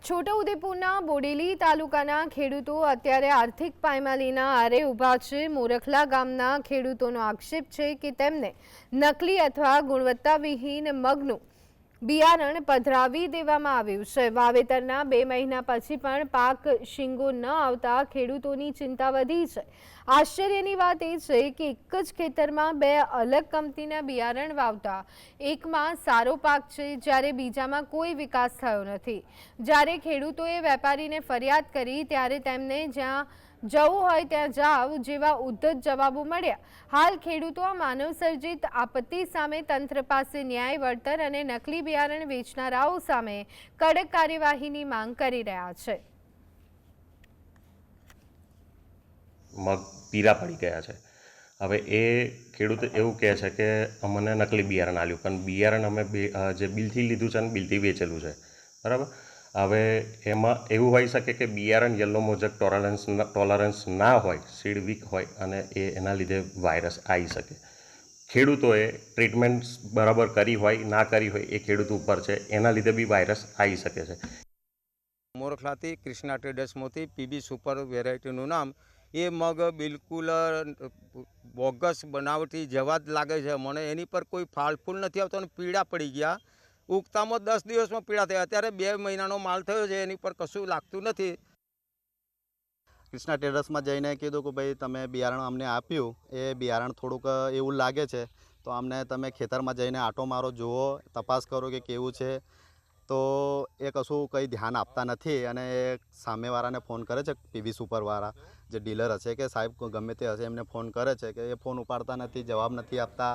છોટાઉદેપુરના બોડેલી તાલુકાના ખેડૂતો અત્યારે આર્થિક પાયમાલીના આરે ઊભા છે। મોરખલા ગામના ખેડૂતોનો આક્ષેપ છે કે તેમને નકલી અથવા ગુણવત્તાવિહીન મગનું બિયારણ પધરાવી દેવામાં આવ્યું છે। વાવેતરના 2 મહિના પછી પણ પાક શીંગો ન આવતા ખેડૂતોની ચિંતા વધી છે। આશ્ચર્યની વાત એ છે કે એક જ ખેતરમાં 2 અલગ કંપનીના બિયારણ વાવતા એકમાં સારો પાક છે જ્યારે બીજામાં કોઈ વિકાસ થયો નથી। જ્યારે ખેડૂતોએ વેપારીને ફરિયાદ કરી ત્યારે તેમને જ્યાં જવું હોય ત્યાં જાવ જેવા ઉદ્ધત જવાબો મળ્યા। હાલ ખેડૂતો આ માનવસર્જિત આપત્તિ સામે તંત્ર પાસે ન્યાય, વળતર અને નકલી બિયારણ વેચનારાઓ સામે કડક કાર્યવાહીની માંગ કરી રહ્યા છે। મગ પીરા પડી ગયા છે। હવે એ ખેડૂત એવું કહે છે કે અમને નકલી બિયારણ આપ્યું, પણ બિયારણ અમે જે બિલથી લીધું છે ને બિલથી વેચેલું છે, બરાબર। હવે એમાં એવું હોઈ શકે કે બિયારણ યલો મોઝેક ટોલરન્સ ના હોય, સીડ વીક હોય અને એના લીધે વાયરસ આવી શકે। ખેડૂતોએ ટ્રીટમેન્ટ બરાબર કરી હોય ના કરી હોય એ ખેડૂત ઉપર છે, એના લીધે બી વાયરસ આવી શકે છે। મોરખલાથી કૃષ્ણા ટ્રેડર્સમાંથી પીબી સુપર વેરાયટીનું નામ, એ મગ બિલકુલ બોગસ બનાવટી જેવા જ લાગે છે। મને એની પર કોઈ ફાલફૂલ નથી આવતો અને પીળા પડી ગયા। ઉગતામાં 10 દિવસમાં પીળા થયા, અત્યારે 2 મહિનાનો માલ થયો છે, એની પર કશું લાગતું નથી। કૃષ્ણા ટ્રેડર્સમાં જઈને કીધું કે ભાઈ તમે બિયારણ અમને આપ્યું, એ બિયારણ થોડુંક એવું લાગે છે તો અમને તમે ખેતરમાં જઈને આંટો મારો, જુઓ, તપાસ કરો કે કેવું છે। તો એ કશું કંઈ ધ્યાન આપતા નથી અને એ સામેવાળાને ફોન કરે છે, પીબી સુપરવાળા જે ડીલર હશે કે સાહેબ ગમે તે હશે એમને ફોન કરે છે કે એ ફોન ઉપાડતા નથી, જવાબ નથી આપતા।